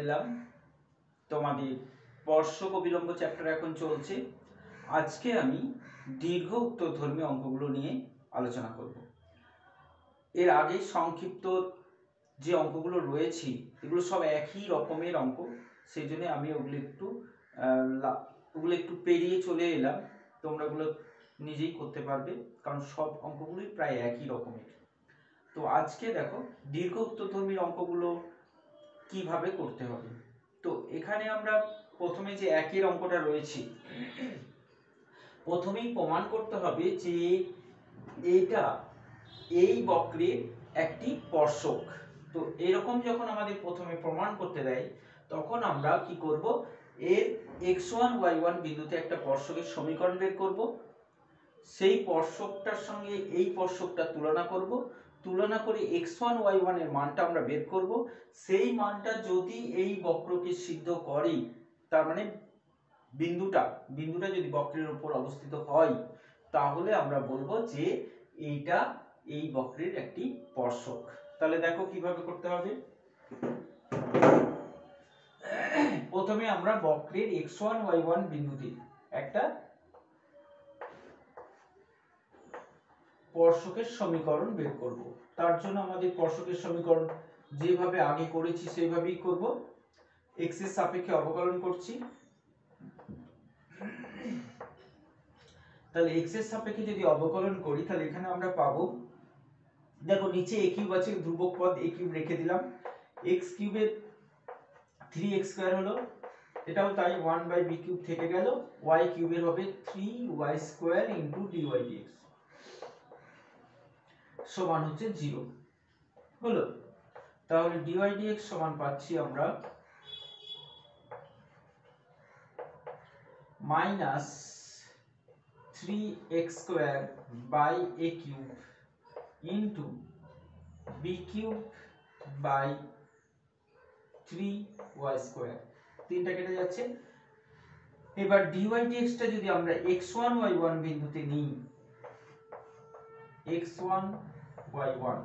এলাম। তোমাদের স্পর্শক ও বিলম্ব চ্যাপ্টার এখন চলছে। আজকে আমি দীর্ঘ উত্তরধর্মী অঙ্কগুলো নিয়ে আলোচনা করব। এর আগে সংক্ষিপ্ত যে অঙ্কগুলো রয়েছে এগুলো সব একই রকমের অঙ্ক, সেই জন্য আমি ওগুলো একটু পেরিয়ে চলে এলাম। তোমরা ওগুলো নিজেই করতে পারবে, কারণ সব অঙ্কগুলোই প্রায় একই রকমের। তো আজকে দেখো দীর্ঘ উত্তরধর্মী অঙ্কগুলো কিভাবে করতে হবে। তো এখানে আমরা প্রথমে যে একের অঙ্কটা রয়েছে, প্রথমেই প্রমাণ করতে হবে যে এইটা এই বক্রের একটি স্পর্শক। তো এরকম যখন আমাদের প্রথমে প্রমাণ করতে দেয়, তখন আমরা কি করব, এর x1 y1 বিন্দুতে একটা স্পর্শকের সমীকরণ বের করব। সেই স্পর্শকটার সঙ্গে এই স্পর্শকটা তুলনা করব, তুলনা করে x1 y1 এর মানটা আমরা বের করব। সেই মানটা যদি এই বক্রকে সিদ্ধ করে, তার মানে বিন্দুটা যদি বক্রের উপর অবস্থিত হয়, তাহলে আমরা বলবো যে এইটা এই বক্রের একটি স্পর্শক। তাহলে দেখো কিভাবে করতে হবে। প্রথমে আমরা বক্রের x1 y1 বিন্দুতে একটা স্পর্শকের সমীকরণ বের করব। তার জন্য আমাদের স্পর্শকের সমীকরণ যেভাবে আগে করেছি সেইভাবেই করব। x এর সাপেক্ষে অবকলন করছি। তাহলে x এর সাপেক্ষে যদি অবকলন করি, তাহলে এখানে আমরা পাবো, দেখো নিচে a কিউব আছে, ধ্রুবক পদ a কিউব রেখে দিলাম। x কিউবের 3x² হলো, এটাও তাই 1/b কিউব থেকে গেল। y কিউবের হবে 3y² dy dx সমান হচ্ছে 0 হলো। তাহলে dy dx সমান পাচ্ছি আমরা -3x² a cube into b cube 3y²। তিনটা কেটে যাচ্ছে। এবার dy dx টা যদি আমরা x1 y1 বিন্দুতে নিই, x1 y1,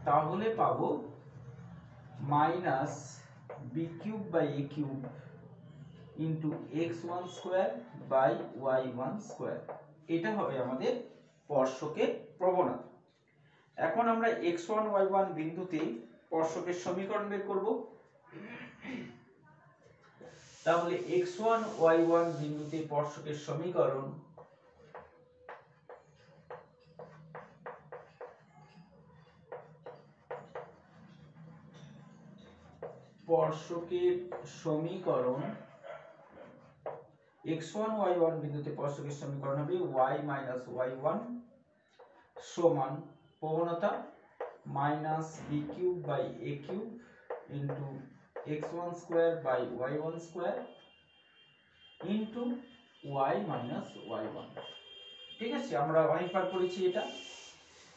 তাহলে পাবো -b cube a cube into x1² y1²। এটা হবে আমাদের স্পর্শকের প্রবণতা। এখন আমরা x1 y1 বিন্দুতে স্পর্শকের সমীকরণ বের করব। তাহলে x1 y1 বিন্দুতে স্পর্শকের সমীকরণ x1 y1 বিন্দুতে স্পর্শকের সমীকরণ হবে y y1 সমান প্রবণতা -b cube a cube into x1² y1² into y y1। ঠিক আছে, আমরা অনেকবার করেছি এটা।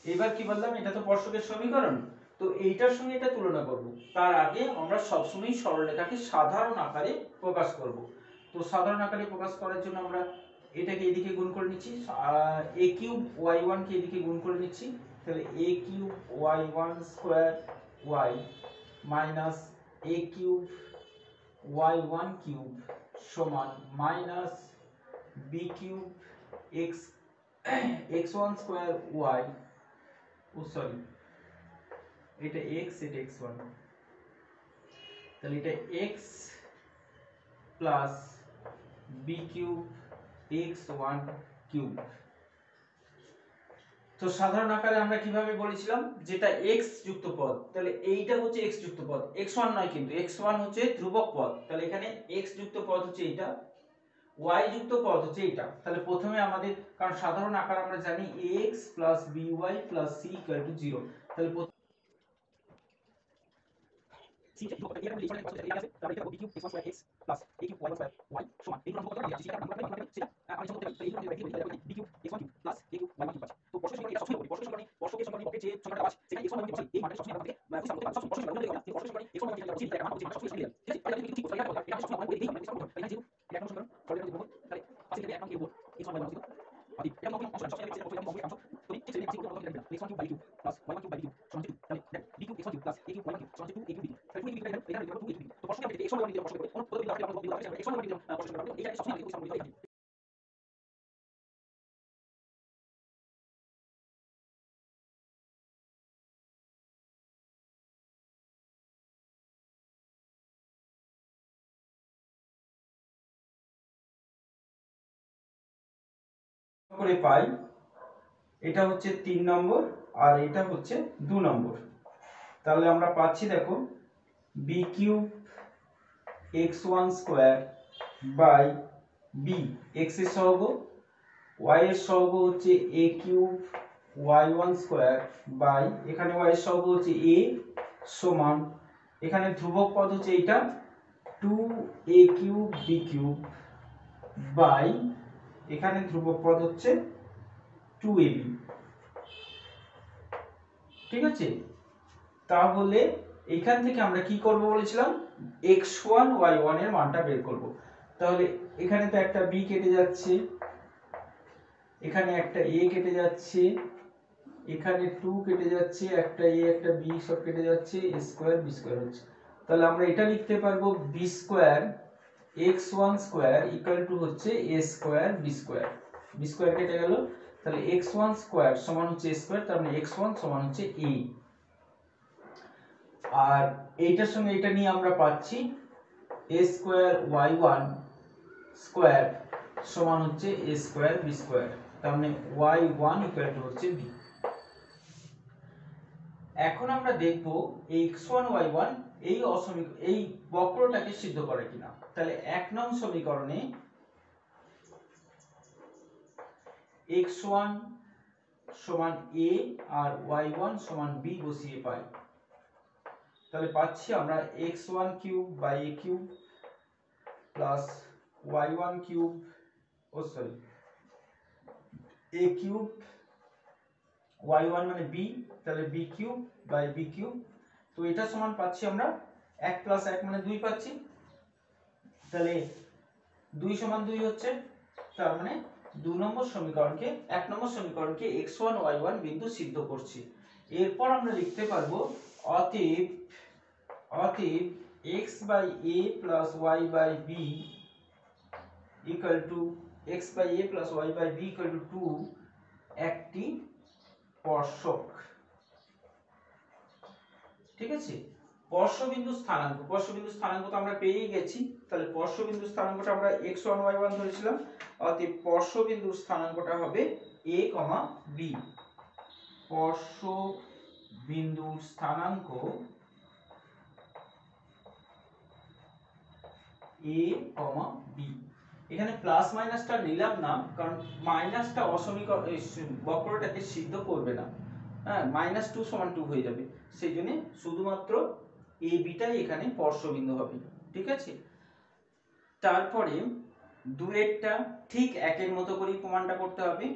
এবার কি বললাম, এটা তো স্পর্শকের সমীকরণ, তো এইটার সঙ্গে এটা তুলনা করব। তার আগে আমরা সবসময় সরলরেখাকে সাধারণ আকারে প্রকাশ করব। তো সাধারণ আকারে প্রকাশ করার জন্য আমরা এটাকে এদিকে গুণ করে নিচ্ছি, a কিউব y1 কে এদিকে গুণ করে নিচ্ছি। তাহলে a cube y1² y minus a cube y1 cube সমান minus b cube x1² y, ও সরি, এটা x, এটা x1, তাহলে এটা x plus b cube x1 cube. তো সাধারণ আকারে আমরা কিভাবে বলেছিলাম, যেটা x যুক্ত পদ, তাহলে এইটা হচ্ছে x যুক্ত পদ, x1 নয়, কিন্তু x1 হচ্ছে ধ্রুবক পদ। তাহলে এখানে x যুক্ত পদ হচ্ছে এইটা, y যুক্ত পদ হচ্ছে এইটা। তাহলে প্রথমে আমাদের, কারণ সাধারণ আকার আমরা জানি x plus by plus c equal to 0, তাহলে c যে ধ্রুবক, এটা আমরা লিখতে পারি, এটা আছে, তাহলে এটা হবে b cube x1² x plus a cube y1² y সমান এই দুটো আমরা লিখছি, আমরা সেটা আমি যখন করতে পারি, তাহলে এই দুটো লিখি, b cube x1 cube plus a cube y1 cube আছে। তো স্পর্শক সমীকরণ এটা সবসময় বলি, স্পর্শকের সমীকরণ বকে যে সংখ্যাটা আছে সেখানে x1 y1 এই মানটা সবসময় আমাদের স্পর্শক সমীকরণ x1 y1 ঠিক আছে, তাহলে আমরা সবসময় ঠিক আছে, তাহলে আমি ঠিক করতে পারি, এটা সবসময় আমরা বলি এই মানটা সবসময় এখানে 0, এটা একটা সমীকরণ সরল রেখা দেব, তাহলে পাশে থেকে 1 নং এর উপর x1 y1 দিও, অতি এটা আমরা অংশ সবসময় লিখছি, এটা অংশ তো ঠিক আছে, ঠিক করে আমরা x1 cube y cube plus y1 cube y cube সমান 2, তাহলে b cube x1 cube plus a cube y1 cube সমান 2 a কিউব b, তাহলে 2 a কিউব এটা লিখব 2 a কিউব। তো করে পাই, এটা হচ্ছে 3 নম্বর আর এটা হচ্ছে 2 নম্বর। তাহলে আমরা পাচ্ছি দেখো b cube x1 square by b, x এর সহগ, y এর সহগ হচ্ছে a cube y1 square by, এখানে y এর সহগ হচ্ছে a সমান, এখানে ধ্রুবক পদ হচ্ছে এটা 2a cube b cube by, এখানে ধ্রুবক পদ হচ্ছে 2ab। ঠিক আছে, তাহলে এখান থেকে আমরা কি করব বলেছিলাম, x1 y1 এর মানটা বের করব। তাহলে এখানে তো একটা b কেটে যাচ্ছে, এখানে একটা a কেটে যাচ্ছে, এখানে 2 কেটে যাচ্ছে, একটা a একটা b সব কেটে যাচ্ছে, a স্কয়ার b স্কয়ার হচ্ছে। তাহলে আমরা এটা লিখতে পারবো b square x1 square equal to হচ্ছে a square b square, b square কেটে গেল, তাহলে x1 স্কয়ার সমান হচ্ছে a স্কয়ার, তার মানে x1 সমান হচ্ছে a। আর এইটার সঙ্গে এটা নিয়ে আমরা পাচ্ছি a স্কয়ার y1 স্কয়ার সমান হচ্ছে a স্কয়ার b স্কয়ার, তার মানে y1 ইকুয়াল টু হচ্ছে b। এখন আমরা দেখব এই x1 y1 এই বক্রটাকে সিদ্ধ করে কিনা। তাহলে 1 নং সমীকরণে x1 সমান a আর y1 সমান b বসিয়ে পাই। তাহলে পাচ্ছি আমরা x1 cube by a cube plus y1 cube a cube y1 মানে b, তাহলে b cube by b cube. তো এটা সমান পাচ্ছি আমরা 1 প্লাস 1 মানে 2 পাচ্ছি, তাহলে 2 সমান 2 হচ্ছে, তার মানে 2 নম্বর সমীকরণকে 1 নম্বর সমীকরণকে x1 y1 বিন্দু সিদ্ধ করছি। এরপর আমরা লিখতে পারবো অতএব x by a plus y by b equal to x by a plus y by b equal to 2 একটি স্পর্শক। ঠিক আছে, স্পর্শবিন্দু স্থানাঙ্ক তো আমরা পেয়েই গেছি, তাহলে স্পর্শবিন্দু স্থানাঙ্কটা আমরা x1 y1 ধরেছিলাম, অতএব স্পর্শবিন্দুর স্থানাঙ্কটা হবে a, b। স্পর্শবিন্দুর স্থানাঙ্ক a, b। এখানে প্লাস মাইনাসটা নিলাম না, কারণ মাইনাসটা বক্রটাকে সিদ্ধ করবে না। হ্যাঁ, -2 = 2 হয়ে যাবে, সেই জন্য শুধুমাত্র a bটাই এখানে স্পর্শবিন্দু হবে। ঠিক আছে, তারপরে দুয়েরটা ঠিক একের মতো করেই প্রমাণটা করতে হবে।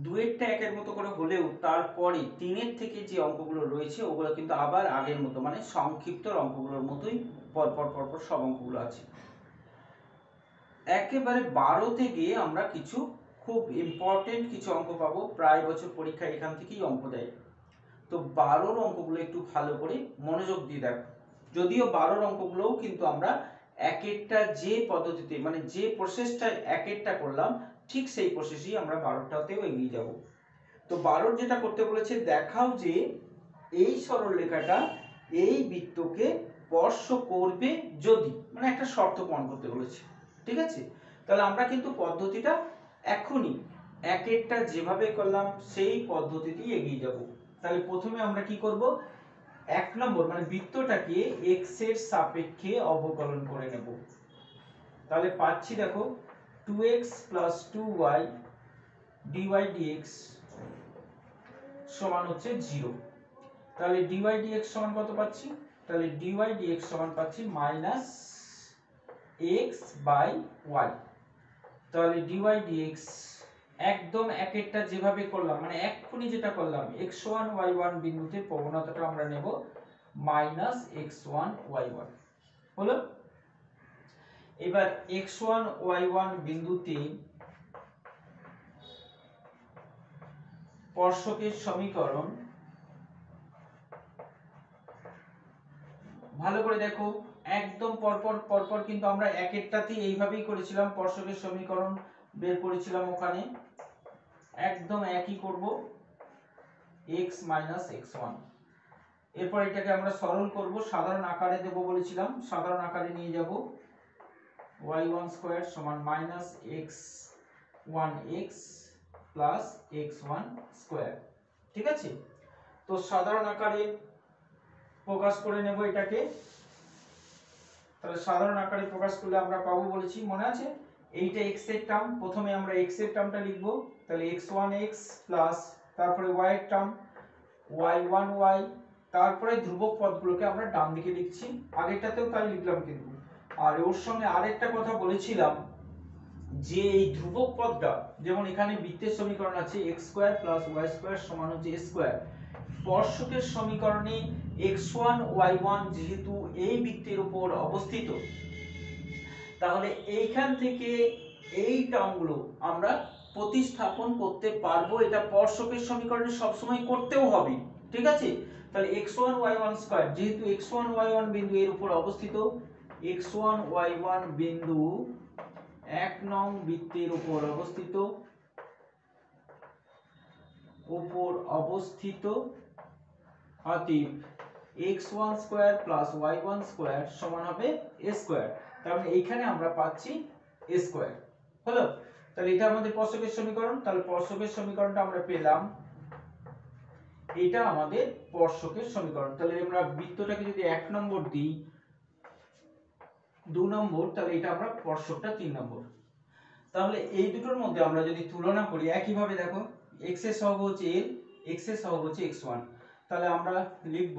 দুয়েরটা একের মতো করে হলেও তারপরে তিনের থেকে যে অঙ্কগুলো রয়েছে ওগুলো কিন্তু আবার আগের মতো, মানে সংক্ষিপ্ত অঙ্কগুলোর মতোই পরপর সব অঙ্কগুলো আছে। একেবারে 12 থেকে আমরা কিছু খুব ইম্পর্টেন্ট কিছু অঙ্ক পাবো, প্রায় বছর পরীক্ষায় এখান থেকেই অঙ্ক দেয়। তো 12 অঙ্কগুলো একটু ভালো করে মনোযোগ দিয়ে দেখো। যদিও 12 অঙ্কগুলোও কিন্তু আমরা এক একটা যে পদ্ধতিতে, মানে যে প্রসেসটা এক একটা করলাম ঠিক সেই প্রসেসই আমরা 12টাতেও এগিয়ে যাব। তো 12 যেটা করতে বলেছে, দেখাও যে এই সরলরেখাটা এই বৃত্তকে স্পর্শ করবে যদি, মানে একটা শর্ত প্রমাণ করতে বলেছে। ঠিক আছে, তাহলে আমরা কিন্তু পদ্ধতিটা এখনই এক একটা যেভাবে করলাম সেই পদ্ধতিতেই এগিয়ে যাব। তাহলে প্রথমে আমরা কি করব, 1 নম্বর মানে বৃত্তটাকে x এর সাপেক্ষে অবকলন করে নেব। তাহলে পাচ্ছি দেখো 2x + 2y dy dx সমান হচ্ছে 0। তাহলে dy dx সমান কত পাচ্ছি, তাহলে dy dx সমান পাচ্ছি -x/y। তাহলে dy dx একদম এক একটা যেভাবে করলাম, মানে এক্ষুনি যেটা করলাম x1 y1 বিন্দুতে প্রবণতাটা আমরা নেব -x1 y1 হলো। এবার x1 y1 বিন্দুতে স্পর্শকের সমীকরণ ভালো করে দেখো, একদম পরপর পরপর কিন্তু আমরা এক একটাতেই এইভাবেই করেছিলাম, স্পর্শকের সমীকরণ বের করেছিলাম ওখানে, একদম একই করব, x মাইনাস x1। এরপর এটাকে আমরা সরল করব, সাধারণ আকারে দেব বলেছিলাম, সাধারণ আকারে নিয়ে যাব, y1 স্কয়ার সমান minus x1x plus x1 square. ঠিক আছে, তো সাধারণ আকারে প্রকাশ করে নেব এটাকে। তাহলে সাধারণ আকারে প্রকাশ করলে আমরা পাবো বলেছি, মনে আছে এইটা x এর টার্ম, প্রথমে আমরা x এর টার্মটা লিখব, তাহলে x1x প্লাস তারপরে y এর টার্ম y1y, তারপরে ধ্রুবক পদগুলোকে আমরা ডান দিকে লিখছি, আগেরটাতেও তাই লিখলাম কিন্তু। আর ওর সঙ্গে আরেকটা কথা বলেছিলাম যে এই ধ্রুবক পদটা, যেমন এখানে বৃত্তের সমীকরণ আছে x square plus y square সমান হচ্ছে a স্কয়ার, স্পর্শকের সমীকরণে x1 y1 যেহেতু এই বৃত্তের উপর অবস্থিত, তাহলে এইখান থেকে এই টার্মগুলো আমরা প্রতিস্থাপন করতে পারবো, এটা স্পর্শকের সমীকরণে সবসময় করতেও হবে। ঠিক আছে, তাহলে x1 y1 স্কয়ার, যেহেতু x1 y1 বিন্দু এর উপর অবস্থিত, x1 y1 বিন্দু 1 নং বৃত্তের উপর অবস্থিত, অতএব x1 square plus y1 square সমান হবে a স্কয়ার। তার মানে এইখানে আমরা পাচ্ছি a স্কয়ার। হলো, তাহলে এটা আমাদের স্পর্শকের সমীকরণ, তাহলে স্পর্শকের সমীকরণটা আমরা পেলাম, এটা আমাদের স্পর্শকের সমীকরণ। তাহলে আমরা বৃত্তটাকে যদি 1 নম্বর দিই, 2 নম্বর, তাহলে এটা আমরা স্পর্শকটা 3 নম্বর। তাহলে এই দুটোর মধ্যে আমরা যদি তুলনা করি একই ভাবে, দেখো x এর সহগ হচ্ছে l, x এর সহগ হচ্ছে x1, তাহলে আমরা লিখব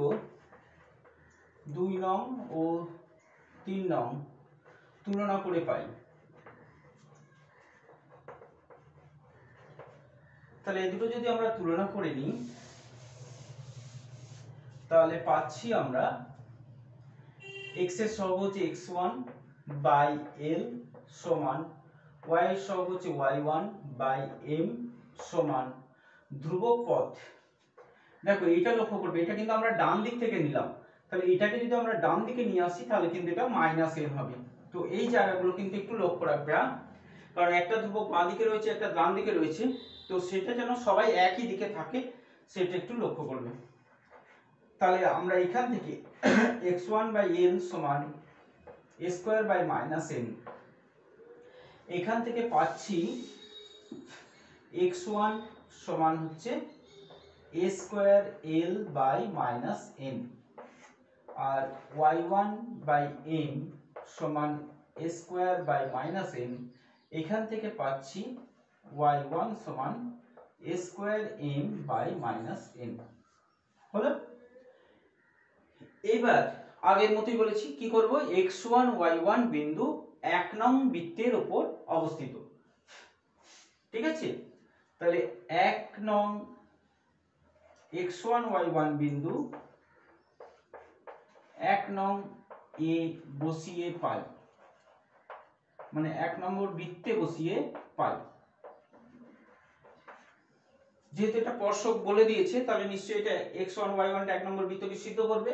2 নং ও 3 নং তুলনা করে পাই। তাহলে এই দুটো যদি আমরা তুলনা করে নিই, তাহলে পাচ্ছি আমরা x এর সহগ হচ্ছে x1 বাই l সমান y এর সহগ হচ্ছে y1 বাই m সমান ধ্রুবক পদ। দেখো এটা লক্ষ্য করবে, এটা কিন্তু আমরা ডান দিক থেকে নিলাম, তাহলে এটাকে যদি আমরা ডান দিকে নিয়ে আসি তাহলে কিন্তু এটা মাইনাস m হবে। তো এই জায়গাগুলো কিন্তু একটু লক্ষ্য রাখবে, কারণ একটা ধ্রুবক বাঁ দিকে রয়েছে, একটা ডান দিকে রয়েছে, তো সেটা যেন সবাই একই দিকে থাকে সেটা একটু লক্ষ্য করবে। তাহলে আমরা এখান থেকে x1 বাই l সমান a square by minus m, এখান থেকে পাচ্ছি x1 সমান হচ্ছে a square l by minus m, আর y1 বাই m সমান a square by minus m, এখান থেকে পাচ্ছি y1 সমান a square m by minus m। হলো, এবার আগের মতোই বলেছি কি করব, x1 y1 বিন্দু 1 নং বৃত্তের উপর অবস্থিত। ঠিক আছে, তাহলে 1 নং x1 y1 বিন্দু 1 নং এ বসিয়ে পাই, মানে 1 নম্বর বৃত্তে বসিয়ে পাই। যেহেতু এটা স্পর্শক বলে দিয়েছে, তাহলে নিশ্চয়ই এটা x1 y1 টা 1 নম্বর বৃত্তকে সিদ্ধ করবে।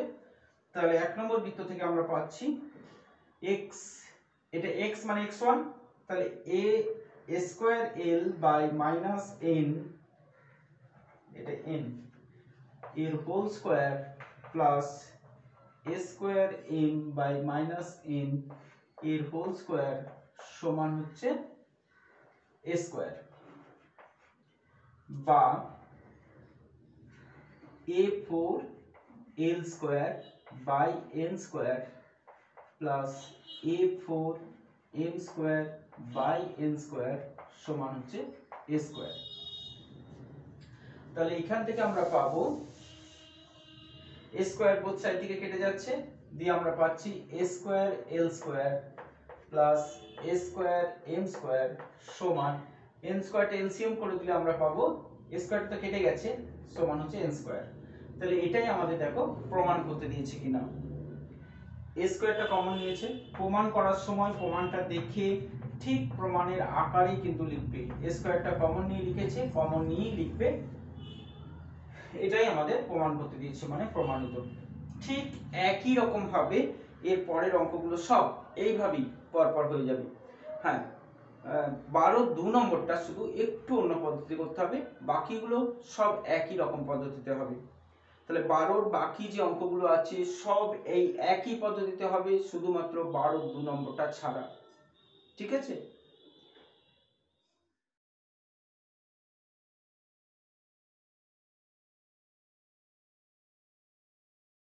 তাহলে 1 নম্বর বৃত্ত থেকে আমরা পাচ্ছি x, এটা x মানে x1, তাহলে a square l by minus n, এটা n এর whole square plus a square m by minus n এর হোল স্কয়ার সমান হচ্ছে a স্কয়ার, বা a4 l square by n square plus a4 m square by n square সমান হচ্ছে a square. তাহলে এখান থেকে আমরা পাবো a স্কয়ার বোথ সাইড থেকে কেটে যাচ্ছে, দিয়ে আমরা পাচ্ছি a square l square plus a square m square সমান n স্কয়ারটা এলসিএম করে দিলে আমরা পাবো a স্কয়ারটা তো কেটে গেছে সমান হচ্ছে n স্কয়ার। তাহলে এটাই আমাদের দেখো প্রমাণ করতে দিয়েছে কিনা, a স্কয়ারটা কমন নিয়েছে, প্রমাণ করার সময় প্রমাণটা দেখে ঠিক প্রমাণের আকারেই কিন্তু লিখবে, a স্কয়ারটা কমন নিয়ে লিখেছে, কমন নিয়েই লিখবে, এটাই আমাদের প্রমাণ করতে দিয়েছে, মানে প্রমাণিত। ঠিক একই রকম ভাবে এর পরের অঙ্কগুলো সব এইভাবেই পরপর হয়ে যাবে। হ্যাঁ, 12 2 নম্বরটা শুধু একটু অন্য পদ্ধতি করতে হবে, বাকিগুলো সব একই রকম পদ্ধতিতে হবে। তাহলে 12 বাকি যে অঙ্কগুলো আছে সব এই একই পদ্ধতিতে হবে, শুধুমাত্র 12 2 নম্বরটা ছাড়া। ঠিক আছে?